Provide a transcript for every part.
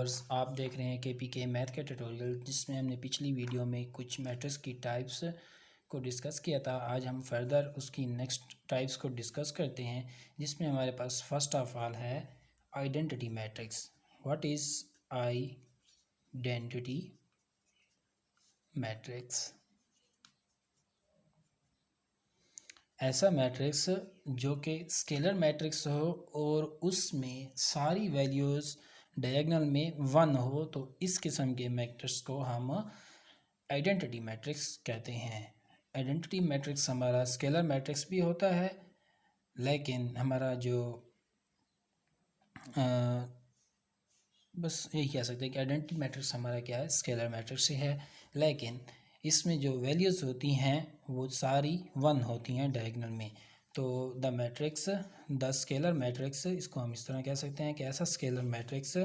Viewers, आप देख रहे हैं के मैथ का ट्यूटोरियल, जिसमें हमने पिछली वीडियो में कुछ मैट्रिक्स की टाइप्स को डिस्कस किया था। आज हम फर्दर उसकी नेक्स्ट टाइप्स को डिस्कस करते हैं, जिसमें हमारे पास फर्स्ट ऑफ ऑल है identity matrix. What is identity matrix? ऐसा मैट्रिक्स जो कि स्केलर मैट्रिक्स हो और उसमें सारी वैल्यूज़ डायगोनल में 1 हो, तो इस किस्म के मैट्रिक्स को हम आइडेंटिटी मैट्रिक्स कहते हैं। आइडेंटिटी मैट्रिक्स हमारा स्केलर मैट्रिक्स भी होता है, लेकिन हमारा जो बस यही कह सकते हैं कि आइडेंटिटी मैट्रिक्स हमारा क्या है, स्केलर मैट्रिक्स ही है, लेकिन इसमें जो वैल्यूज़ होती हैं वो सारी 1 होती हैं डायगोनल में। तो the matrix, the scalar matrix, इसको हम इस तरह कह सकते हैं कि ऐसा स्केलर मैट्रिक्स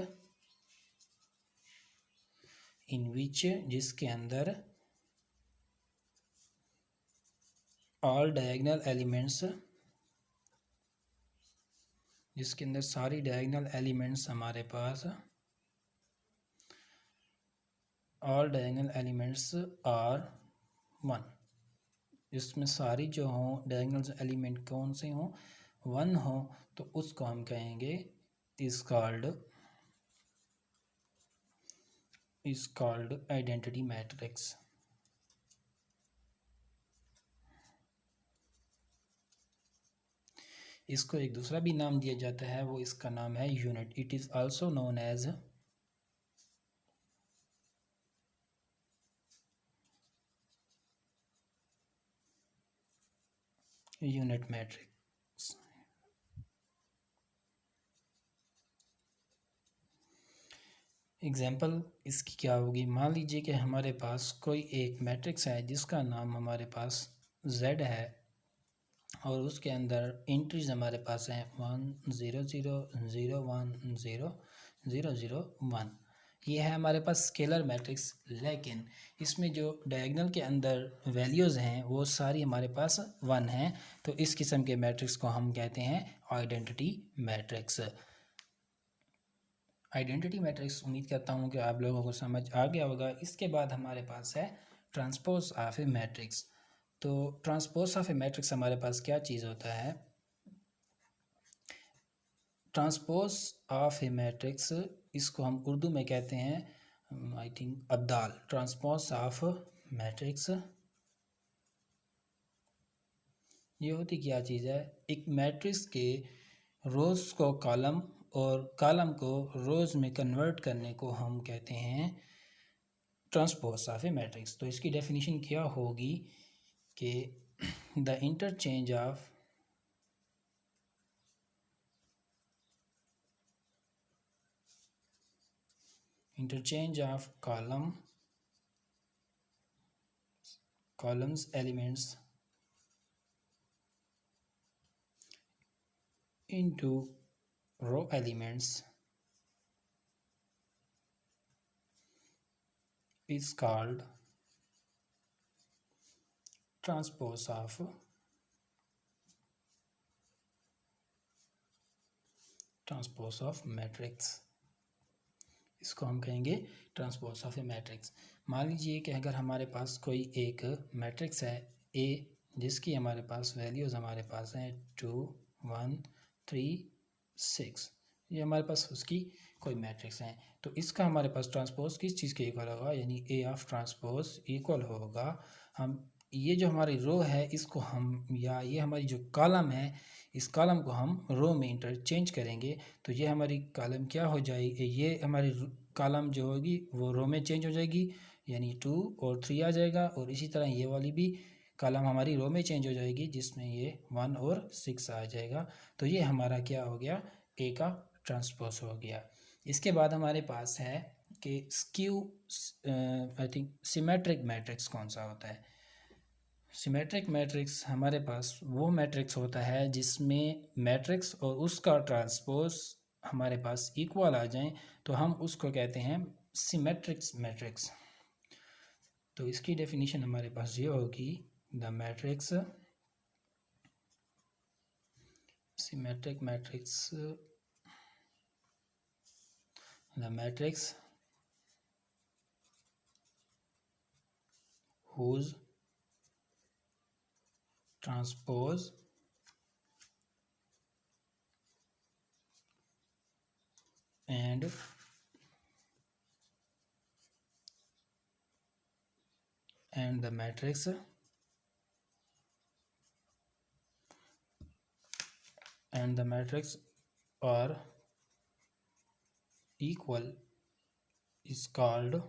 इन विच, जिसके अंदर ऑल डायगोनल एलिमेंट्स, जिसके अंदर सारी डायगोनल एलिमेंट्स हमारे पास, ऑल डायगोनल एलिमेंट्स आर 1, इसमें सारी जो हों डायगोनल एलिमेंट कौन से हों, 1 हो, तो उसको हम कहेंगे इज़ कॉल्ड आइडेंटिटी मैट्रिक्स। इसको एक दूसरा भी नाम दिया जाता है, वो इसका नाम है unit. It is also known as unit matrix. Example इसकी क्या होगी? मान लीजिए कि हमारे पास कोई एक मैट्रिक्स है जिसका नाम हमारे पास Z है, और उसके अंदर एंट्रीज हमारे पास हैं 1 0 0 0 1 0 0 0 1। ये है हमारे पास स्केलर मैट्रिक्स, लेकिन इसमें जो डायगोनल के अंदर वैल्यूज़ हैं वो सारी हमारे पास 1 हैं, तो इस किस्म के मैट्रिक्स को हम कहते हैं आइडेंटिटी मैट्रिक्स। आइडेंटिटी मैट्रिक्स, उम्मीद करता हूँ कि आप लोगों को समझ आ गया होगा। इसके बाद हमारे पास है ट्रांसपोज ऑफ ए मैट्रिक्स। तो ट्रांसपोज ऑफ ए मैट्रिक्स हमारे पास क्या चीज़ होता है? ट्रांसपोज ऑफ ए मैट्रिक्स, इसको हम उर्दू में कहते हैं आई थिंक अब्दाल। ट्रांसपोज ऑफ मैट्रिक्स ये होती क्या चीज़ है? एक मैट्रिक्स के रोज़ को कॉलम और कॉलम को रोज़ में कन्वर्ट करने को हम कहते हैं ट्रांसपोज ऑफ ए मैट्रिक्स। तो इसकी डेफिनेशन क्या होगी कि the interchange of columns elements into row elements is called transpose of matrix। इसको हम कहेंगे ट्रांसपोज ऑफ ए मैट्रिक्स। मान लीजिए कि अगर हमारे पास कोई एक मैट्रिक्स है ए, जिसकी हमारे पास वैल्यूज़ हमारे पास हैं 2 1 3 6, ये हमारे पास उसकी कोई मैट्रिक्स है, तो इसका हमारे पास ट्रांसपोज किस चीज़ के इक्वल होगा? यानी ए ऑफ ट्रांसपोज इक्वल होगा, हम ये जो हमारी रो है इसको हम, या ये हमारी जो कॉलम है, इस कॉलम को हम रो में इंटरचेंज करेंगे, तो ये हमारी कॉलम क्या हो जाएगी? ये हमारी कॉलम जो होगी वो रो में चेंज हो जाएगी, यानी 2 और 3 आ जाएगा, और इसी तरह ये वाली भी कॉलम हमारी रो में चेंज हो जाएगी, जिसमें ये 1 और 6 आ जाएगा। तो ये हमारा क्या हो गया? ए का ट्रांसपोज हो गया। इसके बाद हमारे पास है कि skew, I think symmetric matrix कौन सा होता है? सिमेट्रिक मैट्रिक्स हमारे पास वो मैट्रिक्स होता है जिसमें मैट्रिक्स और उसका ट्रांसपोज हमारे पास इक्वल आ जाएं, तो हम उसको कहते हैं सिमेट्रिक्स मैट्रिक्स। तो इसकी डेफिनेशन हमारे पास ये होगी, the matrix, symmetric matrix the matrix whose transpose and the matrix are equal is called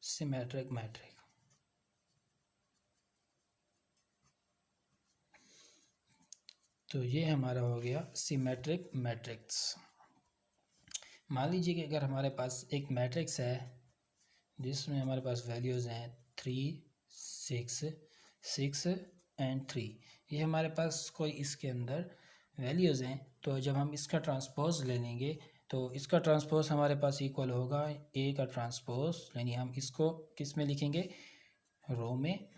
symmetric matrix. तो ये हमारा हो गया सिमेट्रिक मैट्रिक्स। मान लीजिए कि अगर हमारे पास एक मैट्रिक्स है जिसमें हमारे पास वैल्यूज़ हैं 3, 6, 6 एंड 3, ये हमारे पास कोई इसके अंदर वैल्यूज़ हैं, तो जब हम इसका ट्रांसपोज ले लेंगे तो इसका ट्रांसपोज हमारे पास इक्वल होगा ए का ट्रांसपोज, यानी हम इसको किस में लिखेंगे, रो में।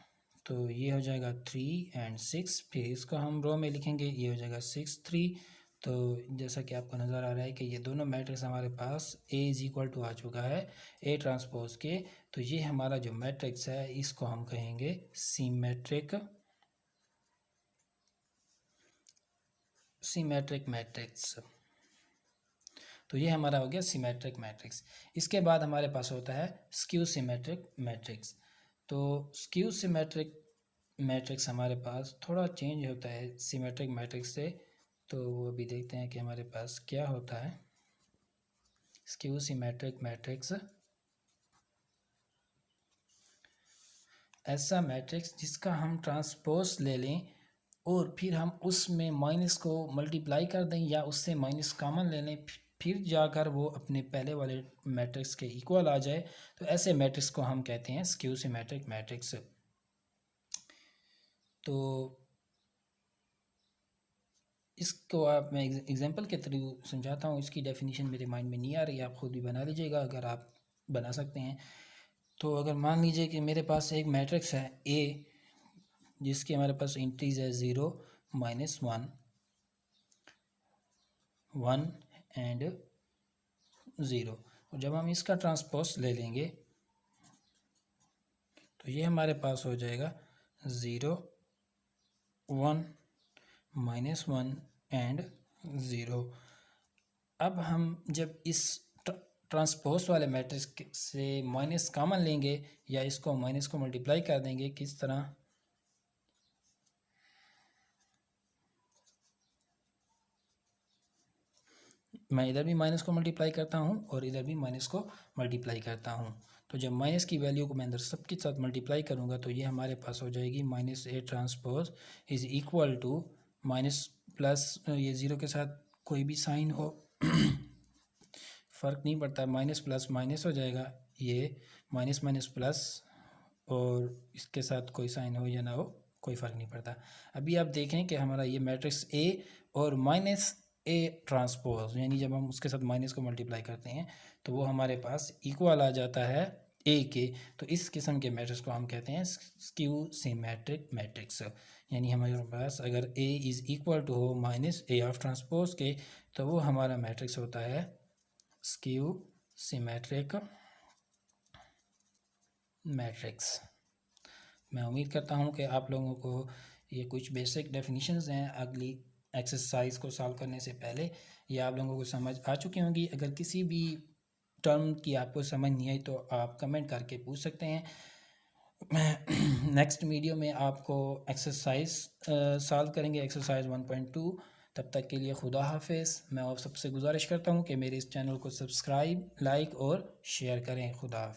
तो ये हो जाएगा 3 एंड 6, फिर इसको हम रो में लिखेंगे, ये हो जाएगा 6, 3। तो जैसा कि आपको नज़र आ रहा है कि ये दोनों मैट्रिक्स हमारे पास ए इज़ इक्वल टू आ चुका है ए ट्रांसपोज के। तो ये हमारा जो मैट्रिक्स है इसको हम कहेंगे सिमेट्रिक मैट्रिक्स। तो ये हमारा हो गया सिमेट्रिक मैट्रिक्स। इसके बाद हमारे पास होता है स्क्यू सिमेट्रिक मैट्रिक्स। तो स्क्यू सिमेट्रिक मैट्रिक्स हमारे पास थोड़ा चेंज होता है सिमेट्रिक मैट्रिक्स से, तो वो अभी देखते हैं कि हमारे पास क्या होता है। स्क्यू सिमेट्रिक मैट्रिक्स ऐसा मैट्रिक्स जिसका हम ट्रांसपोज ले लें और फिर हम उसमें माइनस को मल्टीप्लाई कर दें या उससे माइनस कॉमन ले लें, फिर जाकर वो अपने पहले वाले मैट्रिक्स के इक्वल आ जाए, तो ऐसे मैट्रिक्स को हम कहते हैं स्क्यू सिमेट्रिक मैट्रिक्स। तो इसको आप मैं एग्जांपल के थ्रू समझाता हूँ। इसकी डेफिनेशन मेरे माइंड में नहीं आ रही, आप खुद भी बना लीजिएगा अगर आप बना सकते हैं। तो अगर मान लीजिए कि मेरे पास एक मैट्रिक्स है ए जिसकी हमारे पास एंट्रीज है 0, -1, 1 एंड 0, और जब हम इसका ट्रांसपोज ले लेंगे तो ये हमारे पास हो जाएगा 0, 1, -1 एंड 0। अब हम जब इस ट्रांसपोज वाले मैट्रिक्स से माइनस कॉमन लेंगे या इसको माइनस को मल्टीप्लाई कर देंगे, किस तरह, मैं इधर भी माइनस को मल्टीप्लाई करता हूँ और इधर भी माइनस को मल्टीप्लाई करता हूँ। तो जब माइनस की वैल्यू को मैं अंदर सबके साथ मल्टीप्लाई करूँगा तो ये हमारे पास हो जाएगी -a transpose is equal to minus plus, ये ज़ीरो के साथ कोई भी साइन हो फ़र्क नहीं पड़ता, माइनस प्लस माइनस हो जाएगा, ये माइनस माइनस प्लस, और इसके साथ कोई साइन हो या ना हो कोई फ़र्क नहीं पड़ता। अभी आप देखें कि हमारा ये मैट्रिक्स ए और माइनस ए ट्रांसपोज, यानी जब हम उसके साथ माइनस को मल्टीप्लाई करते हैं तो वो हमारे पास इक्वल आ जाता है ए के। तो इस किस्म के मैट्रिक्स को हम कहते हैं स्क्यू सिमेट्रिक मैट्रिक्स। यानी हमारे पास अगर ए इज़ इक्वल टू हो माइनस ए ऑफ ट्रांसपोज के तो वो हमारा मैट्रिक्स होता है स्क्यू सिमेट्रिक मैट्रिक्स। मैं उम्मीद करता हूँ कि आप लोगों को ये कुछ बेसिक डेफिनेशंस हैं अगली एक्सरसाइज को सॉल्व करने से पहले ये आप लोगों को समझ आ चुकी होंगी। अगर किसी भी टर्म की आपको समझ नहीं आई तो आप कमेंट करके पूछ सकते हैं। मैं नेक्स्ट वीडियो में आपको एक्सरसाइज सॉल्व करेंगे, एक्सरसाइज 1.2। तब तक के लिए खुदा हाफिज़। मैं आप सबसे गुजारिश करता हूँ कि मेरे इस चैनल को सब्सक्राइब, लाइक और शेयर करें। खुदा हाफिज़।